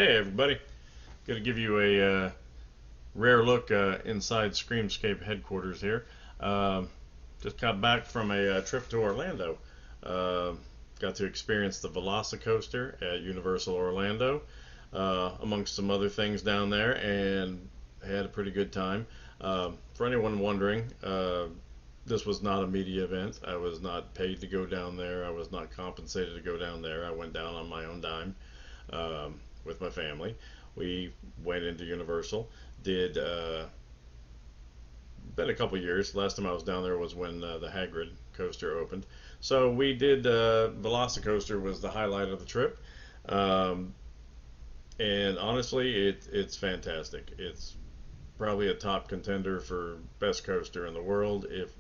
Hey everybody, going to give you a rare look inside Screamscape headquarters here. Um just got back from a trip to Orlando. Uh, got to experience the VelociCoaster at Universal Orlando, amongst some other things down there, and had a pretty good time. For anyone wondering, this was not a media event. I was not paid to go down there. I was not compensated to go down there. I went down on my own dime, with my family. We went into Universal. Did Been a couple years. Last time I was down there was when the Hagrid coaster opened. So we did VelociCoaster was the highlight of the trip, um, and honestly, it's fantastic. It's probably a top contender for best coaster in the world, if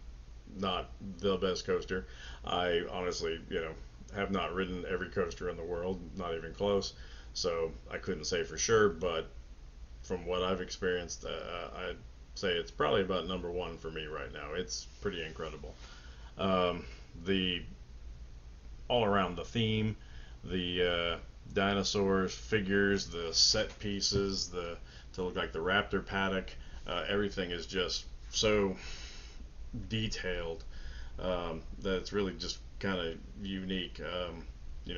not the best coaster. I honestly, have not ridden every coaster in the world, not even close. So I couldn't say for sure, but from what I've experienced, I'd say it's probably about number one for me right now. It's pretty incredible. Um, the all around the theme, the dinosaurs, figures, the set pieces, the to look like the raptor paddock, everything is just so detailed, that it's really just kind of unique.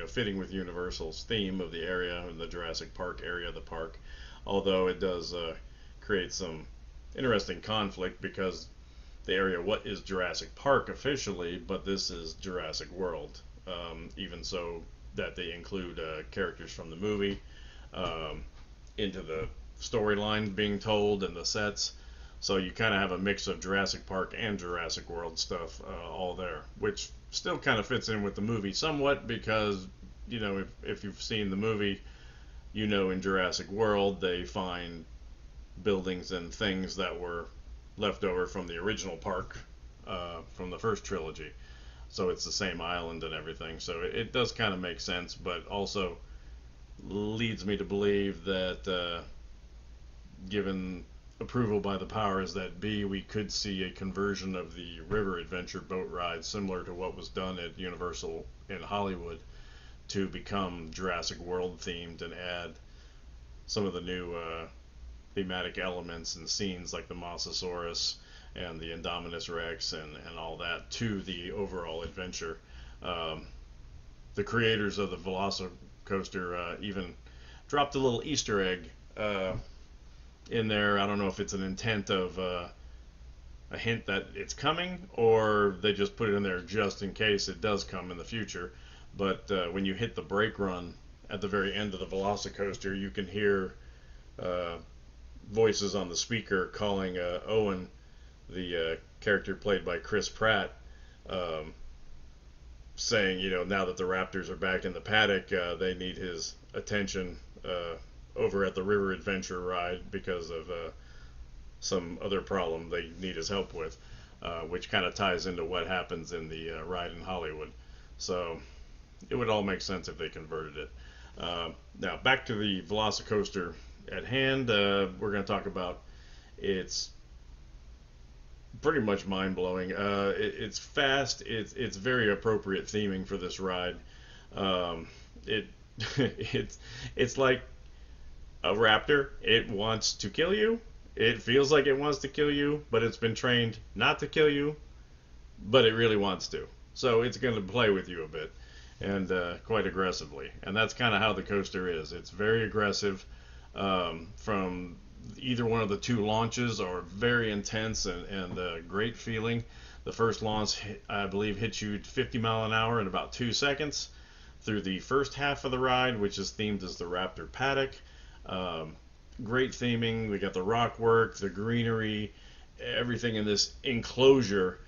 Fitting with Universal's theme of the area and the Jurassic Park area of the park. Although it does create some interesting conflict because the area, what is Jurassic Park officially, but this is Jurassic World. Even so, that they include characters from the movie um, into the storyline being told and the sets. So you kind of have a mix of Jurassic Park and Jurassic World stuff all there, which still kind of fits in with the movie somewhat because, if you've seen the movie, in Jurassic World they find buildings and things that were left over from the original park, from the first trilogy. So it's the same island and everything. So it does kind of make sense, but also leads me to believe that, given approval by the powers that be, we could see a conversion of the river adventure boat ride similar to what was done at Universal in Hollywood to become Jurassic World themed and add some of the new thematic elements and scenes like the Mosasaurus and the Indominus Rex and all that to the overall adventure. Um, the creators of the VelociCoaster even dropped a little Easter egg in there. I don't know if it's an intent of a hint that it's coming, or they just put it in there just in case it does come in the future. But when you hit the brake run at the very end of the VelociCoaster, you can hear uh, voices on the speaker calling Owen, the character played by Chris Pratt, um, saying, now that the Raptors are back in the paddock, they need his attention over at the River Adventure ride because of some other problem they need his help with, which kind of ties into what happens in the ride in Hollywood. So it would all make sense if they converted it. Now back to the VelociCoaster at hand. We're going to talk about its pretty much mind-blowing. It's fast. It's very appropriate theming for this ride. It it's like a raptor. It wants to kill you. It feels like it wants to kill you, but it's been trained not to kill you, but it really wants to. So it's going to play with you a bit, and quite aggressively. And that's kind of how the coaster is. It's very aggressive. From either one of the two launches are very intense and great feeling. The first launch, I believe, hits you 50 mile an hour in about 2 seconds through the first half of the ride, which is themed as the Raptor Paddock. Um, Great theming. We got the rock work, the greenery, everything in this enclosure,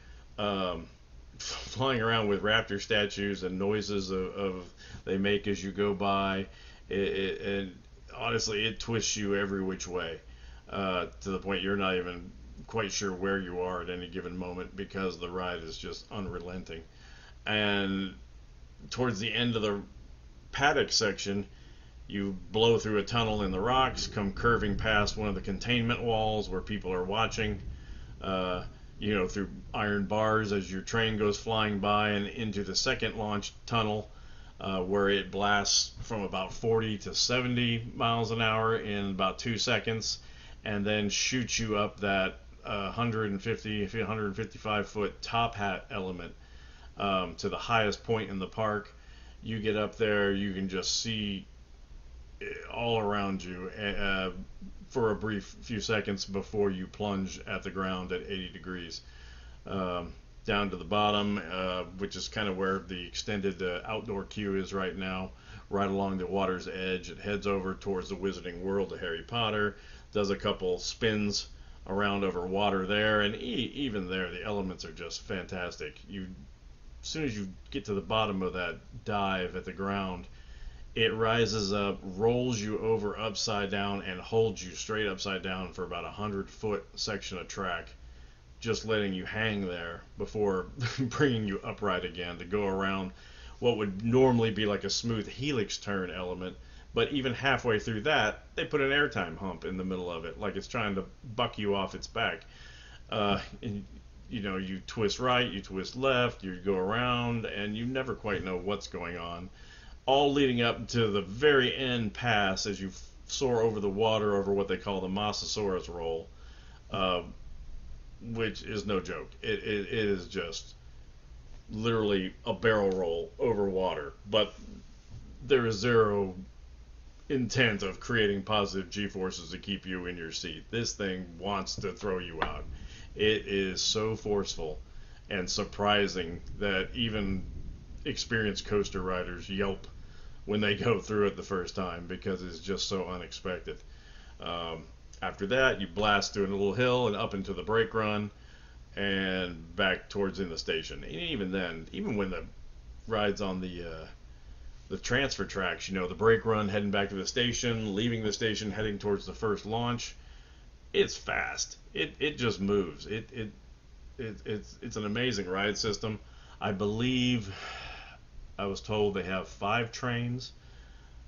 flying around with raptor statues and noises of they make as you go by. And honestly, it twists you every which way, to the point you're not even quite sure where you are at any given moment because the ride is just unrelenting. And towards the end of the paddock section, you blow through a tunnel in the rocks, come curving past one of the containment walls where people are watching, through iron bars as your train goes flying by, and into the second launch tunnel, where it blasts from about 40 to 70 miles an hour in about 2 seconds, and then shoots you up that 150, 155 foot top hat element to the highest point in the park. You get up there, you can just see all around you for a brief few seconds before you plunge at the ground at 80 degrees. Down to the bottom, which is kind of where the extended outdoor queue is right now, right along the water's edge. It heads over towards the Wizarding World of Harry Potter, does a couple spins around over water there, and even there, the elements are just fantastic. As soon as you get to the bottom of that dive at the ground, it rises up, rolls you over upside down, and holds you straight upside down for about 100-foot section of track, just letting you hang there before bringing you upright again to go around what would normally be like a smooth helix turn element. But even halfway through that, they put an airtime hump in the middle of it, like it's trying to buck you off its back. And, you twist right, you twist left, you go around, and you never quite know what's going on. All leading up to the very end pass as you soar over the water over what they call the Mosasaurus roll, which is no joke. It is just literally a barrel roll over water, but there is zero intent of creating positive G-forces to keep you in your seat. This thing wants to throw you out. It is so forceful and surprising that even experienced coaster riders yelp when they go through it the first time, because it's just so unexpected. After that, you blast through a little hill and up into the brake run and back towards in the station. And even then, even when the ride's on the transfer tracks, the brake run heading back to the station, leaving the station, heading towards the first launch, it's fast. It just moves. It's an amazing ride system. I believe I was told they have 5 trains.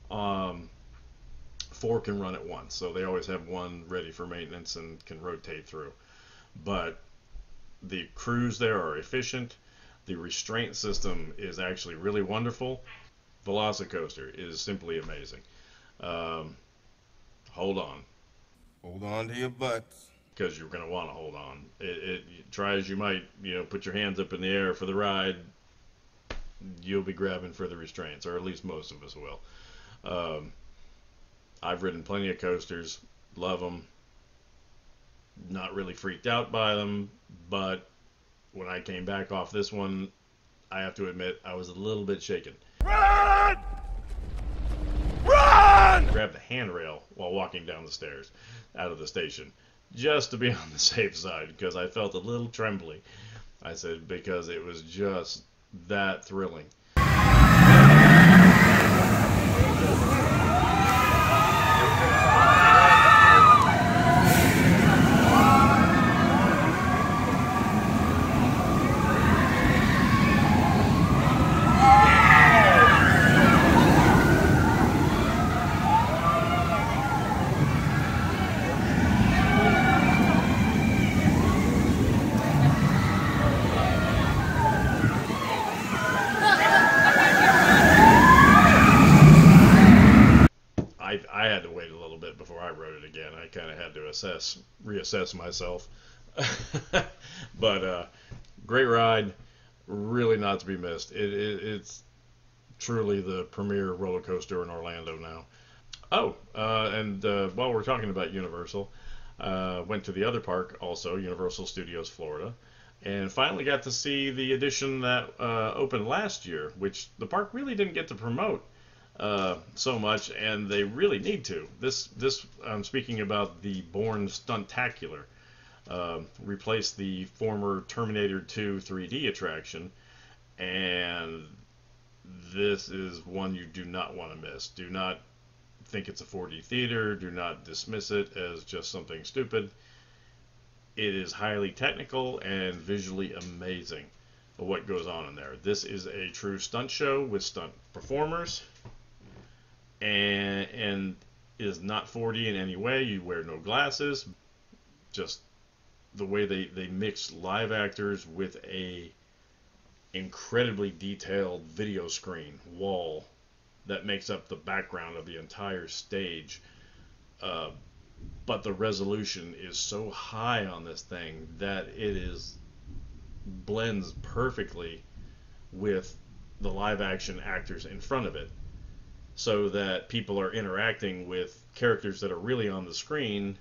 4 can run at once, so they always have one ready for maintenance and can rotate through. But the crews there are efficient. The restraint system is actually really wonderful. VelociCoaster is simply amazing. Hold on. Hold on to your butts. Because you're going to want to hold on. Try as you might, put your hands up in the air for the ride, you'll be grabbing for the restraints, or at least most of us will. I've ridden plenty of coasters, love them, not really freaked out by them, but when I came back off this one, I have to admit I was a little bit shaken. Run! Run! I grabbed the handrail while walking down the stairs out of the station, just to be on the safe side, because I felt a little trembly. I said, because it was just that thrilling. I had to wait a little bit before I rode it again. I kind of had to reassess myself. But great ride, really not to be missed. It's truly the premier roller coaster in Orlando now. Oh, and while we're talking about Universal, went to the other park also, Universal Studios Florida, and finally got to see the edition that opened last year, which the park really didn't get to promote so much, and they really need to. This I'm speaking about the Bourne Stuntacular. Replaced the former Terminator 2 3D attraction, and this is one you do not want to miss. Do not think it's a 4D theater. Do not dismiss it as just something stupid. It is highly technical and visually amazing what goes on in there. This is a true stunt show with stunt performers, and is not 4D in any way. You wear no glasses. Just the way they mix live actors with a incredibly detailed video screen wall that makes up the background of the entire stage. Uh, but the resolution is so high on this thing that it is blends perfectly with the live action actors in front of it, so that people are interacting with characters that are really on the screen,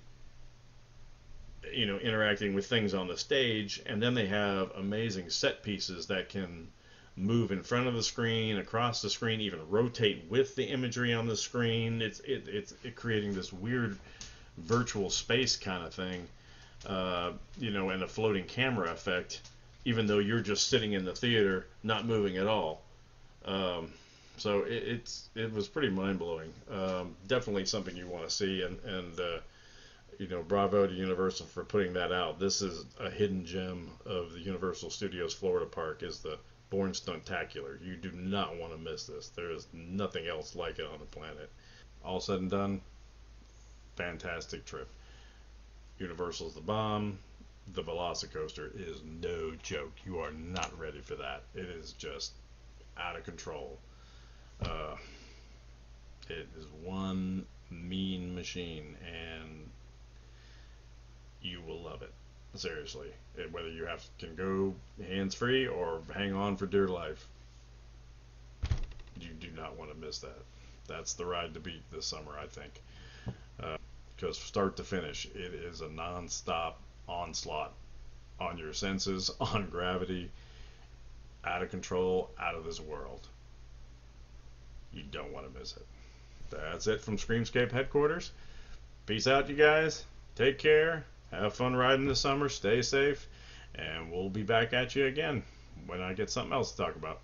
interacting with things on the stage, and then they have amazing set pieces that can move in front of the screen, across the screen, even rotate with the imagery on the screen. It's creating this weird virtual space kind of thing, and a floating camera effect, even though you're just sitting in the theater, not moving at all. So it was pretty mind blowing. Definitely something you want to see, and bravo to Universal for putting that out. This is a hidden gem of the Universal Studios Florida Park, is the Bourne Stuntacular. You do not want to miss this. There is nothing else like it on the planet. All said and done, fantastic trip. Universal's the bomb. The VelociCoaster is no joke. You are not ready for that. It is just out of control. Uh, it is one mean machine, and you will love it. Seriously, whether you can go hands free or hang on for dear life, you do not want to miss that. That's the ride to beat this summer, I think. Because start to finish, it is a non-stop onslaught on your senses, on gravity, out of control, out of this world. You don't want to miss it. That's it from Screamscape headquarters. Peace out, you guys. Take care. Have fun riding this summer. Stay safe. And we'll be back at you again when I get something else to talk about.